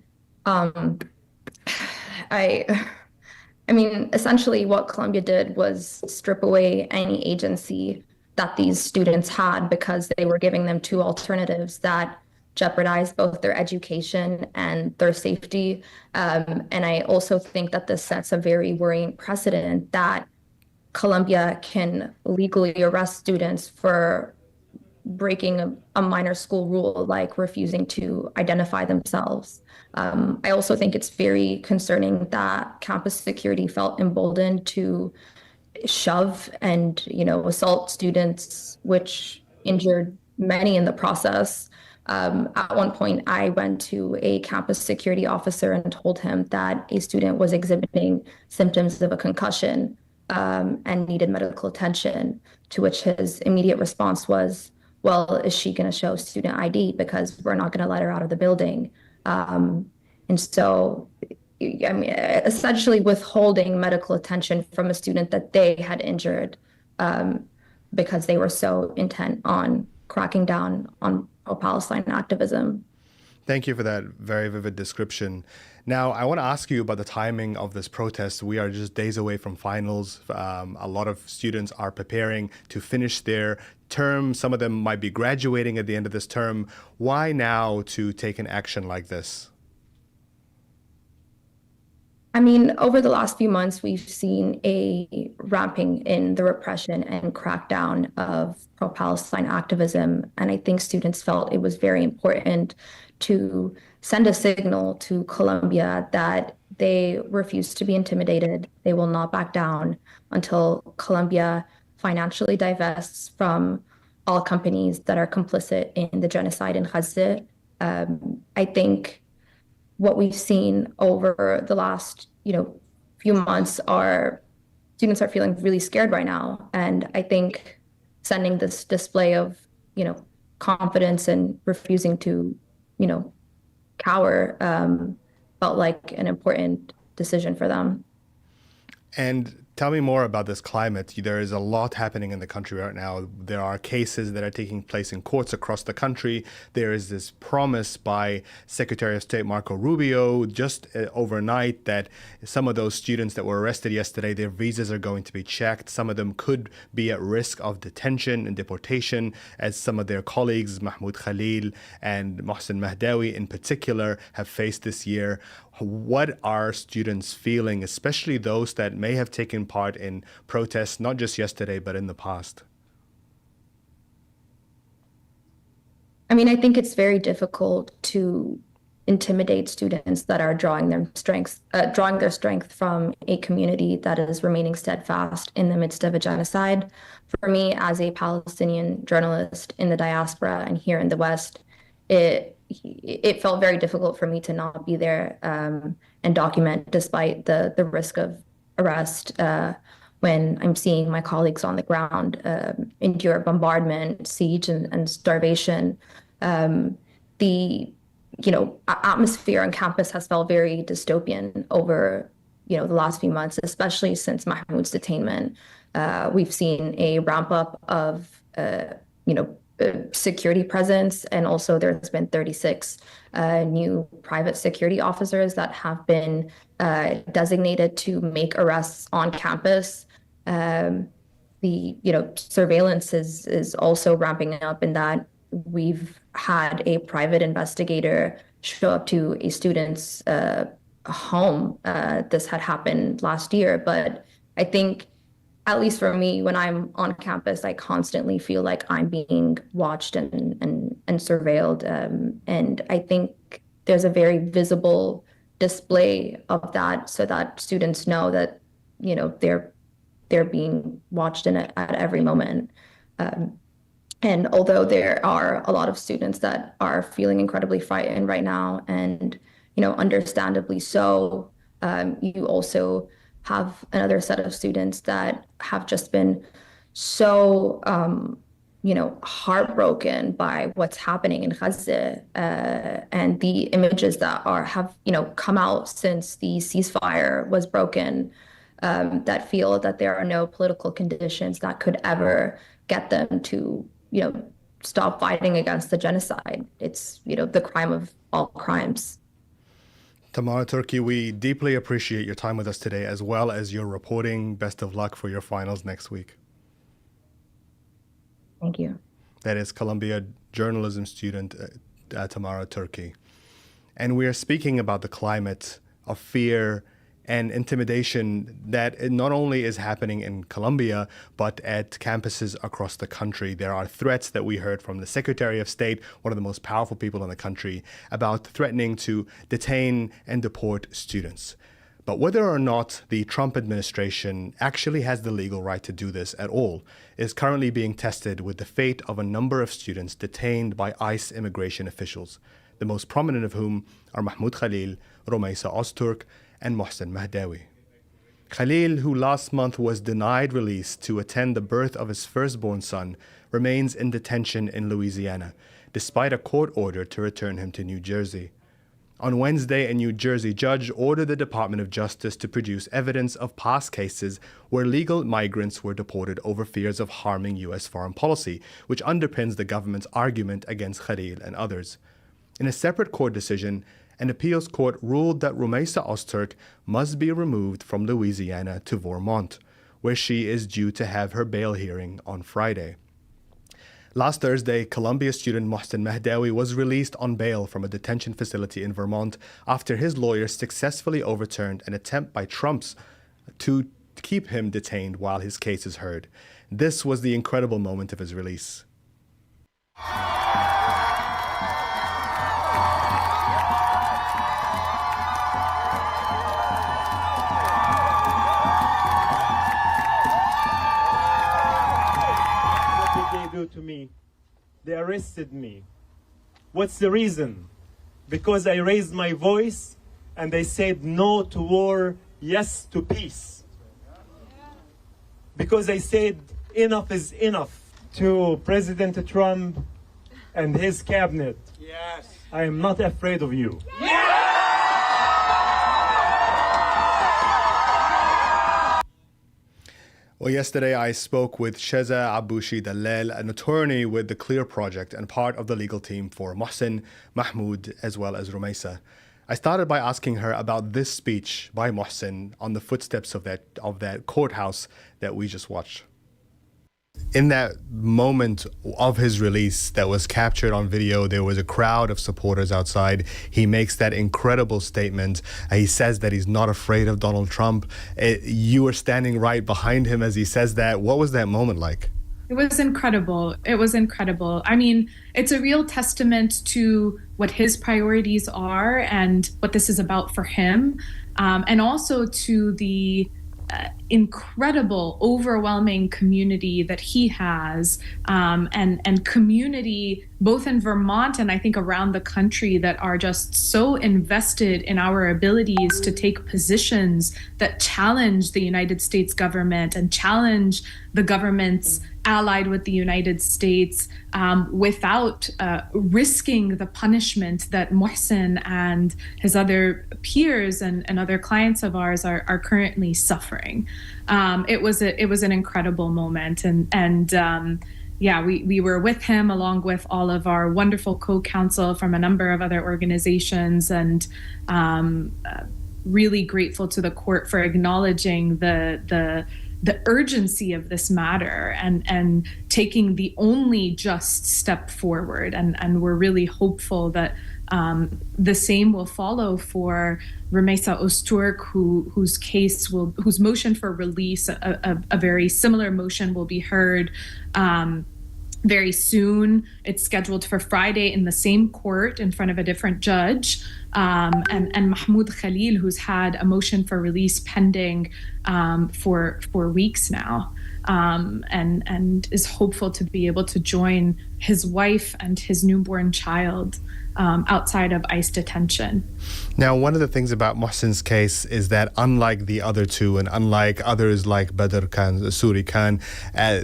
Speaker 13: I mean, essentially what Colombia did was strip away any agency that these students had because they were giving them two alternatives that jeopardized both their education and their safety. And I also think that this sets a very worrying precedent that Colombia can legally arrest students for breaking a minor school rule, like refusing to identify themselves. I also think it's very concerning that campus security felt emboldened to shove and, assault students, which injured many in the process. At one point, I went to a campus security officer and told him that a student was exhibiting symptoms of a concussion and needed medical attention, to which his immediate response was, well, is she going to show student ID? Because we're not going to let her out of the building. And so, I mean, essentially withholding medical attention from a student that they had injured because they were so intent on cracking down on pro-Palestine activism.
Speaker 1: Thank you for that very vivid description. Now, I want to ask you about the timing of this protest. We are just days away from finals. A lot of students are preparing to finish their term. Some of them might be graduating at the end of this term. Why now to take an action like this?
Speaker 13: I mean, over the last few months, we've seen a ramping in the repression and crackdown of pro-Palestine activism. And I think students felt it was very important to send a signal to Colombia that they refuse to be intimidated. They will not back down until Colombia financially divests from all companies that are complicit in the genocide in Gaza. I think what we've seen over the last, few months are students are feeling really scared right now. And I think sending this display of, confidence and refusing to, cower felt like an important decision for them.
Speaker 1: And tell me more about this climate. There is a lot happening in the country right now. There are cases that are taking place in courts across the country. There is this promise by Secretary of State Marco Rubio just overnight that some of those students that were arrested yesterday, their visas are going to be checked. Some of them could be at risk of detention and deportation, as some of their colleagues, Mahmoud Khalil and Mohsen Mahdawi in particular, have faced this year. What are students feeling, especially those that may have taken part in protests, not just yesterday, but in the past?
Speaker 13: I mean, I think it's very difficult to intimidate students that are drawing their strength from a community that is remaining steadfast in the midst of a genocide. For me, as a Palestinian journalist in the diaspora and here in the West, it felt very difficult for me to not be there and document despite the risk of arrest when I'm seeing my colleagues on the ground endure bombardment, siege, and starvation. The atmosphere on campus has felt very dystopian over the last few months, especially since Mahmoud's detainment. We've seen a ramp up of security presence, and also there's been 36 new private security officers that have been designated to make arrests on campus. The surveillance is also ramping up in that we've had a private investigator show up to a student's home. This had happened last year, but I think at least for me, when I'm on campus, I constantly feel like I'm being watched and surveilled. And I think there's a very visible display of that, so that students know that, you know, they're being watched at every moment. And although there are a lot of students that are feeling incredibly frightened right now, and, you know, understandably so, you also have another set of students that have just been so, you know, heartbroken by what's happening in Gaza, and the images that have, you know, come out since the ceasefire was broken, that feel that there are no political conditions that could ever get them to, you know, stop fighting against the genocide. It's, you know, the crime of all crimes.
Speaker 1: Tamara Turki, we deeply appreciate your time with us today, as well as your reporting. Best of luck for your finals next week.
Speaker 13: Thank you.
Speaker 1: That is Columbia journalism student Tamara Turki. And we are speaking about the climate of fear and intimidation that it not only is happening in Colombia, but at campuses across the country. There are threats that we heard from the Secretary of State, one of the most powerful people in the country, about threatening to detain and deport students. But whether or not the Trump administration actually has the legal right to do this at all is currently being tested with the fate of a number of students detained by ICE immigration officials, the most prominent of whom are Mahmoud Khalil, Rumaysa Ozturk, and Mohsen Mahdawi. Khalil, who last month was denied release to attend the birth of his firstborn son, remains in detention in Louisiana, despite a court order to return him to New Jersey. On Wednesday, a New Jersey judge ordered the Department of Justice to produce evidence of past cases where legal migrants were deported over fears of harming U.S. foreign policy, which underpins the government's argument against Khalil and others. In a separate court decision, an appeals court ruled that Rumaysa Ozturk must be removed from Louisiana to Vermont, where she is due to have her bail hearing on Friday. Last Thursday, Columbia student Mohsen Mahdawi was released on bail from a detention facility in Vermont after his lawyers successfully overturned an attempt by Trump's to keep him detained while his case is heard. This was the incredible moment of his release.
Speaker 14: To me, they arrested me. What's the reason? Because I raised my voice and they said no to war, yes to peace. Because I said enough is enough to President Trump and his cabinet. Yes. I am not afraid of you. Yes!
Speaker 1: Well, yesterday I spoke with Sheza Abushi Dalal, an attorney with the Clear Project and part of the legal team for Mohsen, Mahmoud, as well as Rumaysa. I started by asking her about this speech by Mohsen on the footsteps of that courthouse that we just watched. In that moment of his release that was captured on video, there was a crowd of supporters outside. He makes that incredible statement. He says that he's not afraid of Donald Trump. You were standing right behind him as he says that. What was that moment like?
Speaker 15: It was incredible. It was incredible. I mean, it's a real testament to what his priorities are and what this is about for him, and also to the incredible, overwhelming community that he has, and community both in Vermont and I think around the country that are just so invested in our abilities to take positions that challenge the United States government and challenge the governments allied with the United States, without risking the punishment that Mohsen and his other peers and other clients of ours are currently suffering. It was an incredible moment, and we were with him along with all of our wonderful co-counsel from a number of other organizations, and really grateful to the court for acknowledging the the urgency of this matter and taking the only just step forward. And we're really hopeful that the same will follow for Rümeysa Öztürk, whose motion for release, a very similar motion, will be heard very soon. It's scheduled for Friday in the same court in front of a different judge. And Mahmoud Khalil, who's had a motion for release pending for weeks now, and is hopeful to be able to join his wife and his newborn child outside of ICE detention.
Speaker 1: Now, one of the things about Mohsin's case is that unlike the other two and unlike others like Badr Khan, Suri Khan,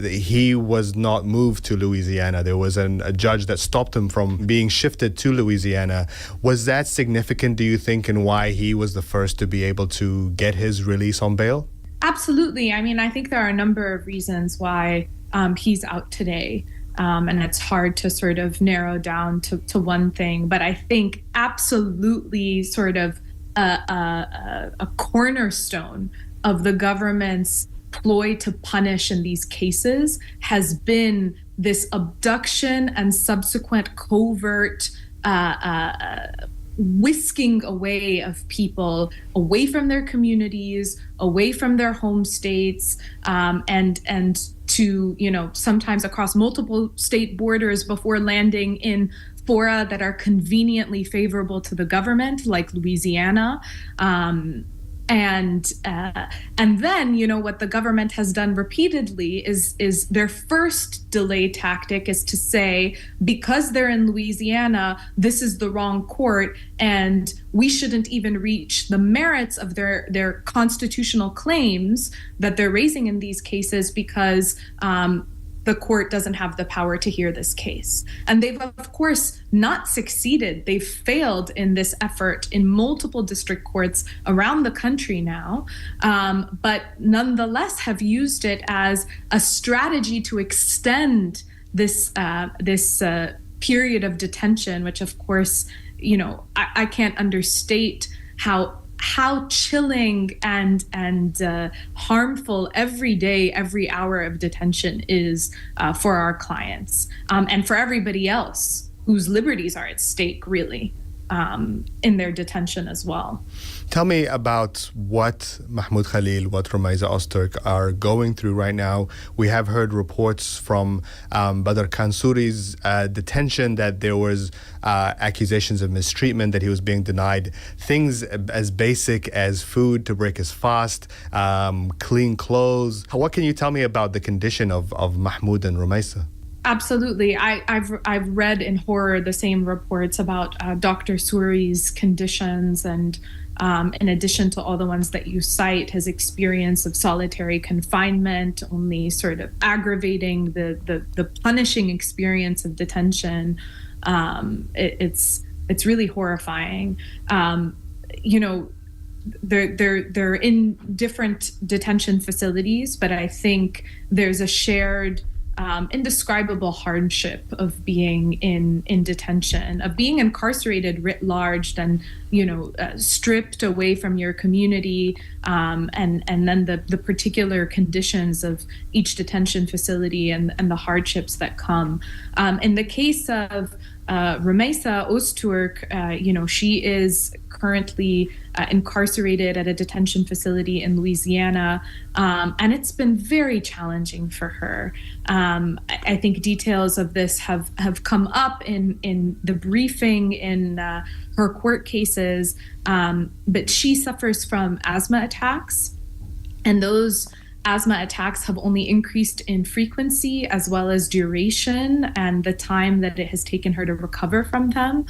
Speaker 1: he was not moved to Louisiana. There was a judge that stopped him from being shifted to Louisiana. Was that significant, do you think, in why he was the first to be able to get his release on bail?
Speaker 15: Absolutely. I mean, I think there are a number of reasons why he's out today. And it's hard to sort of narrow down to one thing. But I think absolutely sort of a cornerstone of the government's ploy to punish in these cases has been this abduction and subsequent covert whisking away of people away from their communities, away from their home states, and to, sometimes across multiple state borders before landing in fora that are conveniently favorable to the government, like Louisiana. And then, what the government has done repeatedly is their first delay tactic is to say, because they're in Louisiana, this is the wrong court, and we shouldn't even reach the merits of their constitutional claims that they're raising in these cases because the court doesn't have the power to hear this case. And they've, of course, not succeeded. They've failed in this effort in multiple district courts around the country now, but nonetheless have used it as a strategy to extend this period of detention, which, of course, I can't understate how chilling and harmful every day, every hour of detention is for our clients and for everybody else whose liberties are at stake, really, in their detention as well.
Speaker 1: Tell me about what Mahmoud Khalil, what Rümeysa Öztürk are going through right now. We have heard reports from Badr Khan Suri's detention that there was accusations of mistreatment, that he was being denied things as basic as food to break his fast, clean clothes. What can you tell me about the condition of Mahmoud and Rümeysa?
Speaker 15: Absolutely. I've read in horror the same reports about Dr. Suri's conditions, and in addition to all the ones that you cite, his experience of solitary confinement, only sort of aggravating the punishing experience of detention. It's really horrifying. They're in different detention facilities, but I think there's a shared indescribable hardship of being in detention, of being incarcerated writ large, and stripped away from your community, and then the particular conditions of each detention facility and the hardships that come. In the case of Rümeysa Öztürk, she is currently incarcerated at a detention facility in Louisiana, and it's been very challenging for her. I think details of this have come up in the briefing in her court cases, but she suffers from asthma attacks, and those asthma attacks have only increased in frequency as well as duration and the time that it has taken her to recover from them.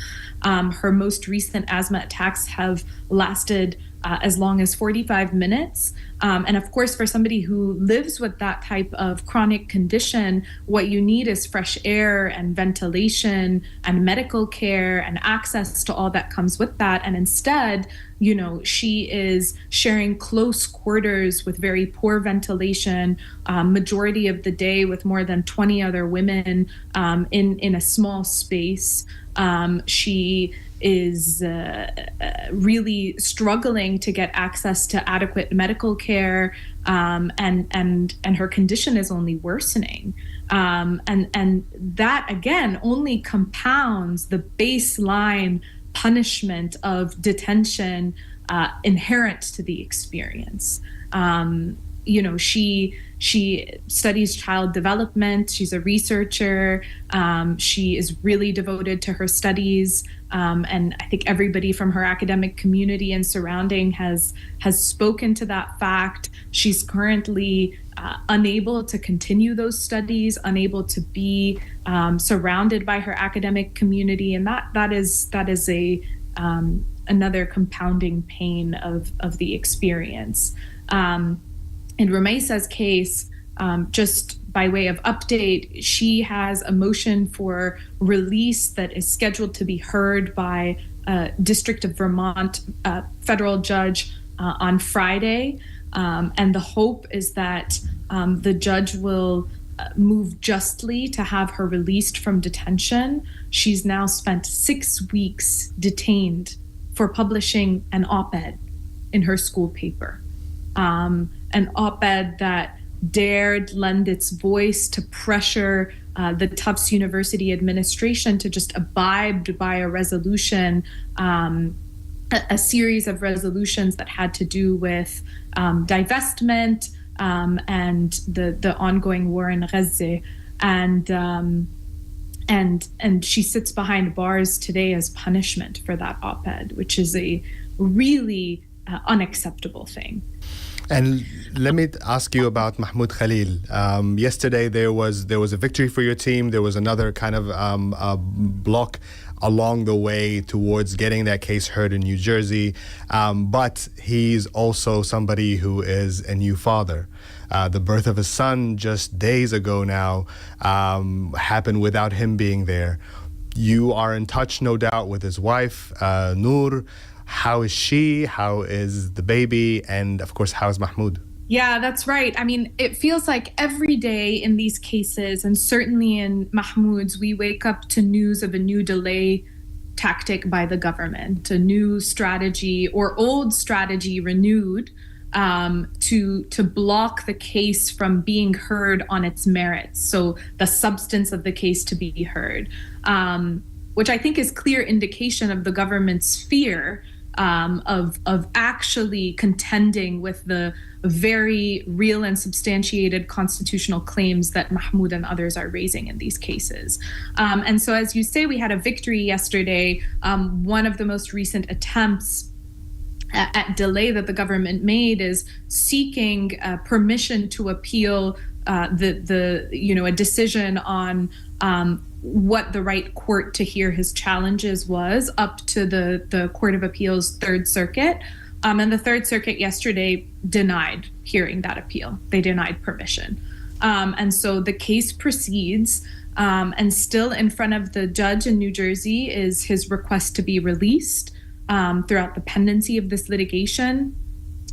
Speaker 15: Her most recent asthma attacks have lasted as long as 45 minutes. And of course, for somebody who lives with that type of chronic condition, what you need is fresh air and ventilation and medical care and access to all that comes with that. And instead, she is sharing close quarters with very poor ventilation, majority of the day with more than 20 other women in a small space. She is really struggling to get access to adequate medical care, and her condition is only worsening. And that, again, only compounds the baseline punishment of detention inherent to the experience. She studies child development. She's a researcher. She is really devoted to her studies. And I think everybody from her academic community and surrounding has spoken to that fact. She's currently unable to continue those studies, unable to be surrounded by her academic community, and that is a another compounding pain of the experience. In Rumeysa's case, just by way of update, she has a motion for release that is scheduled to be heard by District of Vermont federal judge on Friday. And the hope is that the judge will move justly to have her released from detention. She's now spent 6 weeks detained for publishing an op-ed in her school paper. An op-ed that dared lend its voice to pressure the Tufts University administration to just abide by a resolution, a series of resolutions that had to do with divestment and the ongoing war in Gaza. And she sits behind bars today as punishment for that op-ed, which is a really unacceptable thing.
Speaker 1: And let me ask you about Mahmoud Khalil. Yesterday there was a victory for your team. There was another kind of block along the way towards getting that case heard in New Jersey. But he's also somebody who is a new father. The birth of his son just days ago now happened without him being there. You are in touch, no doubt, with his wife, Noor. How is she? How is the baby? And of course, how is Mahmoud?
Speaker 15: Yeah, that's right. I mean, it feels like every day in these cases, and certainly in Mahmoud's, we wake up to news of a new delay tactic by the government, a new strategy or old strategy renewed to block the case from being heard on its merits. So the substance of the case to be heard, which I think is clear indication of the government's fear of actually contending with the very real and substantiated constitutional claims that Mahmoud and others are raising in these cases. And so, as you say, we had a victory yesterday. One of the most recent attempts at delay that the government made is seeking permission to appeal a decision on what the right court to hear his challenges was up to the Court of Appeals Third Circuit. And the Third Circuit yesterday denied hearing that appeal. They denied permission. And so the case proceeds, and still in front of the judge in New Jersey is his request to be released throughout the pendency of this litigation.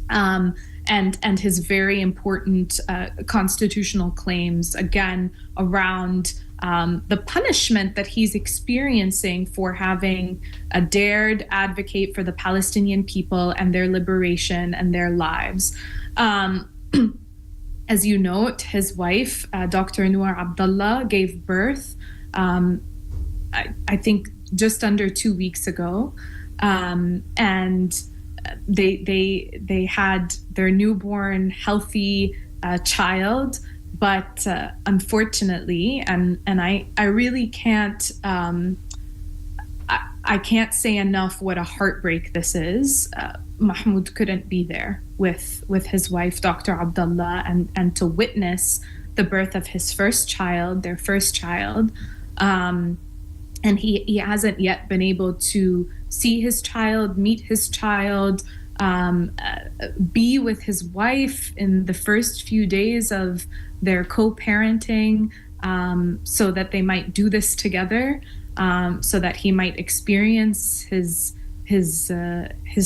Speaker 15: And his very important constitutional claims, again, around the punishment that he's experiencing for having dared advocate for the Palestinian people and their liberation and their lives. As you note, his wife, Dr. Noor Abdullah, gave birth, I think, just under 2 weeks ago. And they had their newborn, healthy child. But unfortunately, and I really can't I can't say enough what a heartbreak this is. Mahmoud couldn't be there with his wife, Dr. Abdullah, and to witness the birth of his first child, their first child. And he hasn't yet been able to see his child, meet his child, be with his wife in the first few days of their co-parenting, so that they might do this together, so that he might experience his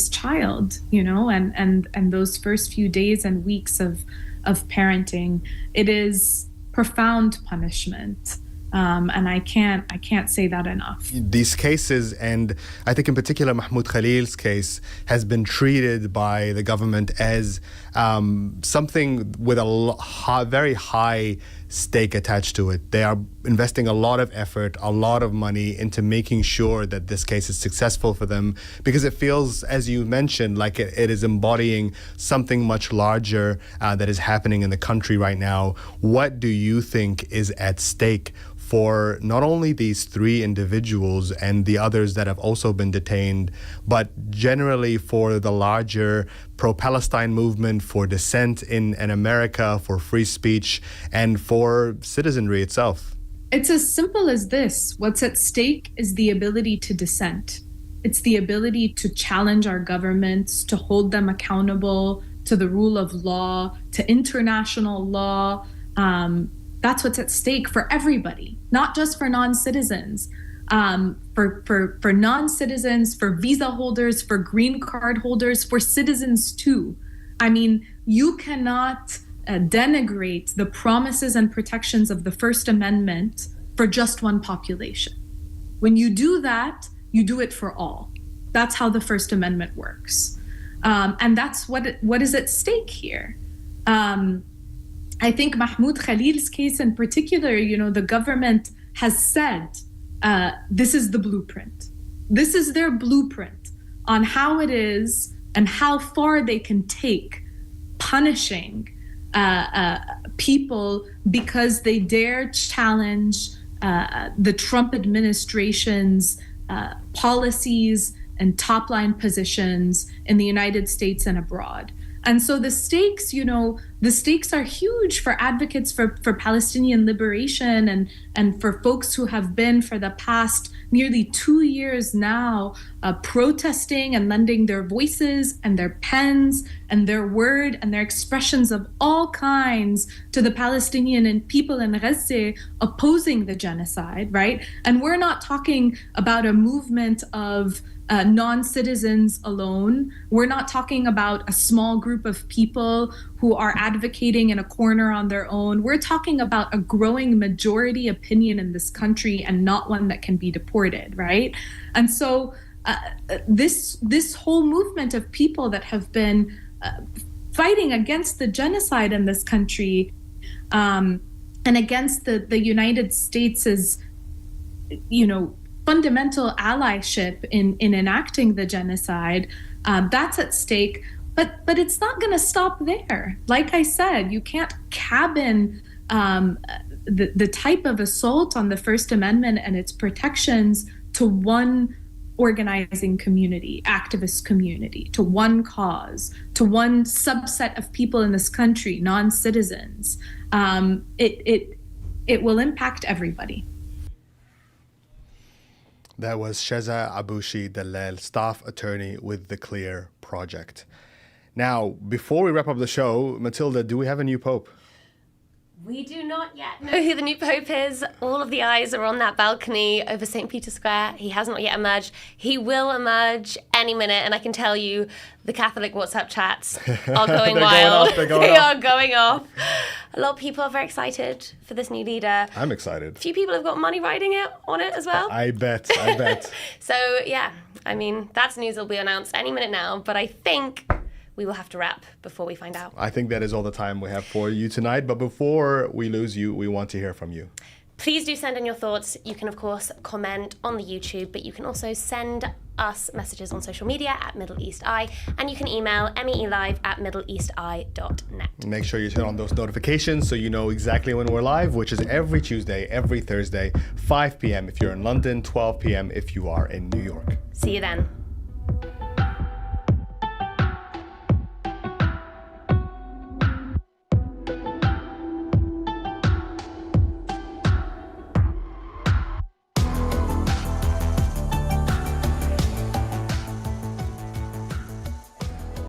Speaker 15: child, and those first few days and weeks of parenting. It is profound punishment. And I can't say that enough.
Speaker 1: These cases, and I think in particular Mahmoud Khalil's case, has been treated by the government as something with a very high stake attached to it. They are investing a lot of effort, a lot of money into making sure that this case is successful for them, because it feels, as you mentioned, like it is embodying something much larger that is happening in the country right now. What do you think is at stake for not only these three individuals and the others that have also been detained, but generally for the larger pro-Palestine movement, for dissent in America, for free speech, and for citizenry itself?
Speaker 15: It's as simple as this. What's at stake is the ability to dissent. It's the ability to challenge our governments, to hold them accountable to the rule of law, to international law. That's what's at stake for everybody, not just for non-citizens. For non-citizens, for visa holders, for green card holders, for citizens too. I mean, you cannot denigrate the promises and protections of the First Amendment for just one population. When you do that, you do it for all. That's how the First Amendment works. And that's what is at stake here. I think Mahmoud Khalil's case in particular, the government has said, this is the blueprint. This is their blueprint on how it is and how far they can take punishing people because they dare challenge the Trump administration's policies and top-line positions in the United States and abroad. And so the stakes are huge for advocates for Palestinian liberation and for folks who have been for the past nearly 2 years now protesting and lending their voices and their pens and their word and their expressions of all kinds to the Palestinian and people in Gaza opposing the genocide, right? And we're not talking about a movement of non-citizens alone. We're not talking about a small group of people who are advocating in a corner on their own. We're talking about a growing majority opinion in this country and not one that can be deported, right? And so this whole movement of people that have been fighting against the genocide in this country and against the United States' fundamental allyship in enacting the genocide, that's at stake. But it's not going to stop there. Like I said, you can't cabin the type of assault on the First Amendment and its protections to one organizing community, activist community, to one cause, to one subset of people in this country, non-citizens. It will impact everybody.
Speaker 1: That was Sheza Abushi Dalal, staff attorney with the Clear Project. Now, before we wrap up the show, Matilda, do we have a new pope?
Speaker 2: We do not yet know who the new pope is. All of the eyes are on that balcony over St. Peter's Square. He has not yet emerged. He will emerge any minute, and I can tell you the Catholic WhatsApp chats are going wild. They are going off. A lot of people are very excited for this new leader.
Speaker 1: I'm excited.
Speaker 2: A few people have got money riding on it as well.
Speaker 1: I bet.
Speaker 2: So, yeah, I mean, that's news that will be announced any minute now, but I think we will have to wrap before we find out.
Speaker 1: I think that is all the time we have for you tonight. But before we lose you, we want to hear from you.
Speaker 2: Please do send in your thoughts. You can, of course, comment on the YouTube, but you can also send us messages on social media at Middle East Eye, and you can email meelive@middleeasteye.net.
Speaker 1: Make sure you turn on those notifications so you know exactly when we're live, which is every Tuesday, every Thursday, 5 p.m. if you're in London, 12 p.m. if you are in New York.
Speaker 2: See you then.